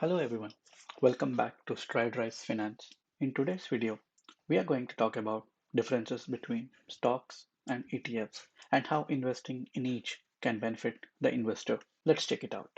Hello everyone, welcome back to Rise Finance. In today's video, we are going to talk about differences between stocks and ETFs and how investing in each can benefit the investor. Let's check it out.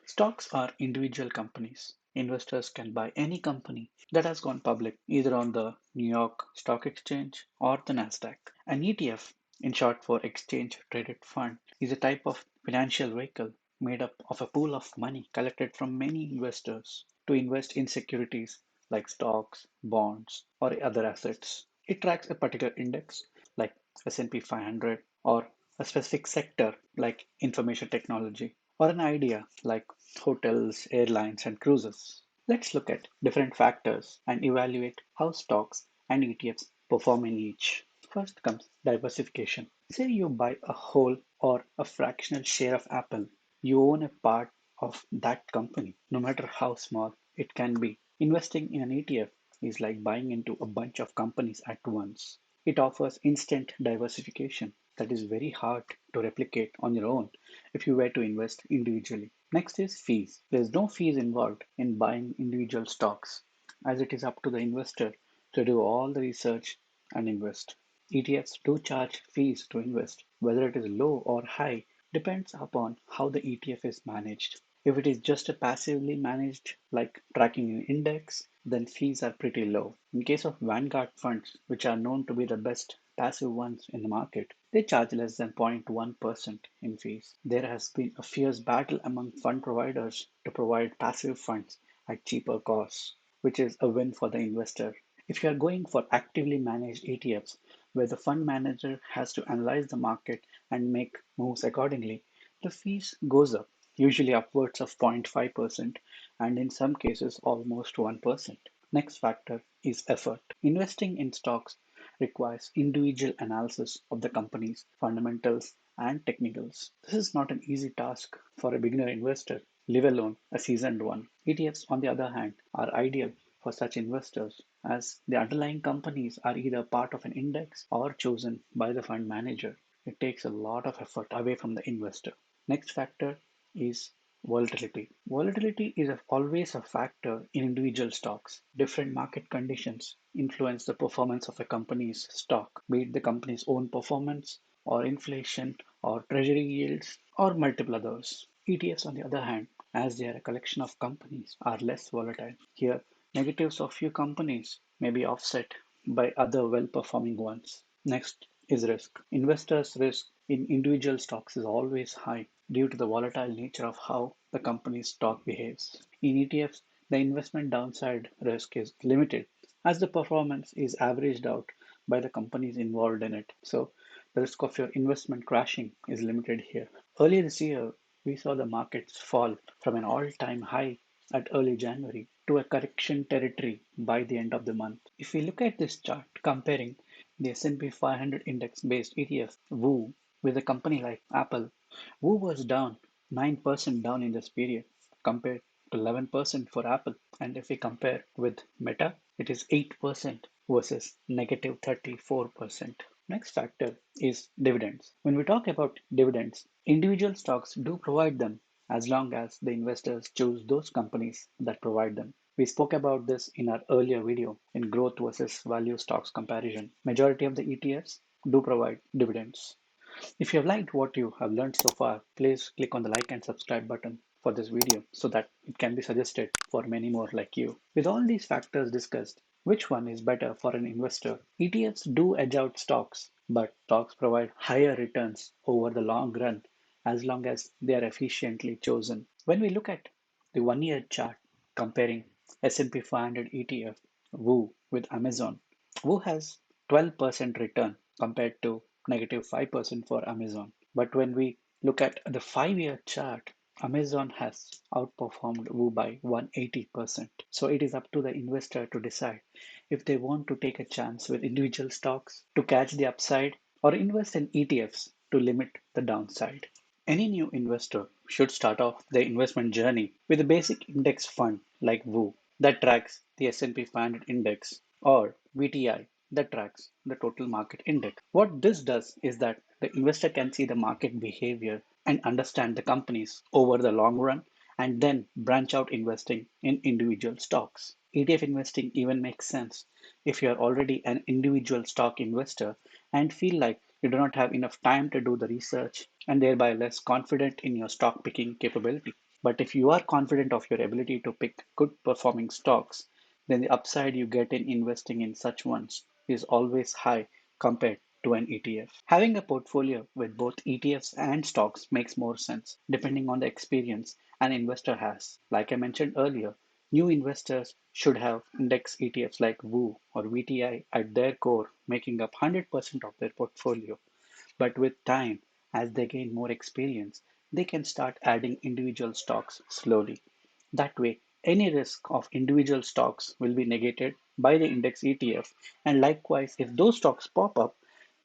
Stocks are individual companies. Investors can buy any company that has gone public either on the New York Stock Exchange or the Nasdaq. An ETF, in short for Exchange Traded Fund, is a type of financial vehicle made up of a pool of money collected from many investors to invest in securities like stocks, bonds, or other assets. It tracks a particular index like S&P 500 or a specific sector like information technology or an idea like hotels, airlines, and cruises. Let's look at different factors and evaluate how stocks and ETFs perform in each. First comes diversification. Say you buy a whole or a fractional share of Apple. You own a part of that company, no matter how small it can be. Investing in an ETF is like buying into a bunch of companies at once. It offers instant diversification that is very hard to replicate on your own if you were to invest individually. Next is fees. There's no fees involved in buying individual stocks, as it is up to the investor to do all the research and invest. ETFs do charge fees to invest. Whether it is low or high depends upon how the ETF is managed. If it is just a passively managed, like tracking an index, then fees are pretty low. In case of Vanguard funds, which are known to be the best passive ones in the market, they charge less than 0.1% in fees. There has been a fierce battle among fund providers to provide passive funds at cheaper costs, which is a win for the investor. If you are going for actively managed ETFs, where the fund manager has to analyze the market and make moves accordingly, the fees goes up, usually upwards of 0.5% and in some cases almost 1%. Next factor is effort. Investing in stocks requires individual analysis of the company's fundamentals and technicals. This is not an easy task for a beginner investor, let alone a seasoned one. ETFs, on the other hand, are ideal for such investors as the underlying companies are either part of an index or chosen by the fund manager. It takes a lot of effort away from the investor. Next factor is volatility. Volatility is always a factor in individual stocks. Different market conditions influence the performance of a company's stock, be it the company's own performance, or inflation, or treasury yields, or multiple others. ETFs, on the other hand, as they are a collection of companies, are less volatile. Here, negatives of few companies may be offset by other well performing ones. Next is risk. Investors' risk in individual stocks is always high due to the volatile nature of how the company's stock behaves. In ETFs, the investment downside risk is limited as the performance is averaged out by the companies involved in it. So the risk of your investment crashing is limited here. Earlier this year, we saw the markets fall from an all-time high at early January to a correction territory by the end of the month. If we look at this chart comparing the S&P 500 index based ETF WU with a company like Apple, WU was down 9% down in this period compared to 11% for Apple. And if we compare with Meta, it is 8% versus negative 34%. Next factor is dividends. When we talk about dividends, individual stocks do provide them as long as the investors choose those companies that provide them. We spoke about this in our earlier video in growth versus value stocks comparison. Majority of the ETFs do provide dividends. If you have liked what you have learned so far, please click on the like and subscribe button for this video so that it can be suggested for many more like you. With all these factors discussed, which one is better for an investor? ETFs do edge out stocks, but stocks provide higher returns over the long run as long as they are efficiently chosen. When we look at the 1 year chart comparing S&P 500 ETF WU with Amazon, WU has 12% return compared to negative 5% for Amazon. But when we look at the 5 year chart, Amazon has outperformed WU by 180%. So it is up to the investor to decide if they want to take a chance with individual stocks to catch the upside or invest in ETFs to limit the downside. Any new investor should start off their investment journey with a basic index fund like WOO that tracks the S&P 500 index or VTI that tracks the total market index. What this does is that the investor can see the market behavior and understand the companies over the long run and then branch out investing in individual stocks. ETF investing even makes sense if you are already an individual stock investor and feel like you do not have enough time to do the research and thereby less confident in your stock picking capability. But if you are confident of your ability to pick good performing stocks, then the upside you get in investing in such ones is always high compared to an ETF. Having a portfolio with both ETFs and stocks makes more sense depending on the experience an investor has. Like I mentioned earlier, new investors should have index ETFs like WOO or VTI at their core, making up 100% of their portfolio. But with time, as they gain more experience, they can start adding individual stocks slowly. That way, any risk of individual stocks will be negated by the index ETF, and likewise, if those stocks pop up,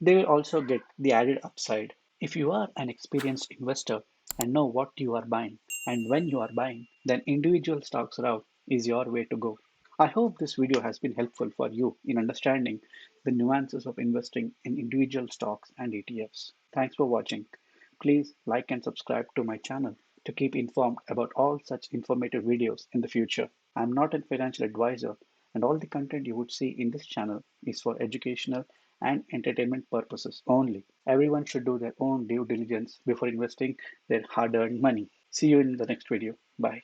they will also get the added upside. If you are an experienced investor and know what you are buying and when you are buying, then individual stocks route is your way to go. I hope this video has been helpful for you in understanding the nuances of investing in individual stocks and ETFs. Thanks for watching. Please like and subscribe to my channel to keep informed about all such informative videos in the future. I'm not a financial advisor, and all the content you would see in this channel is for educational and entertainment purposes only. Everyone should do their own due diligence before investing their hard earned money. See you in the next video. Bye.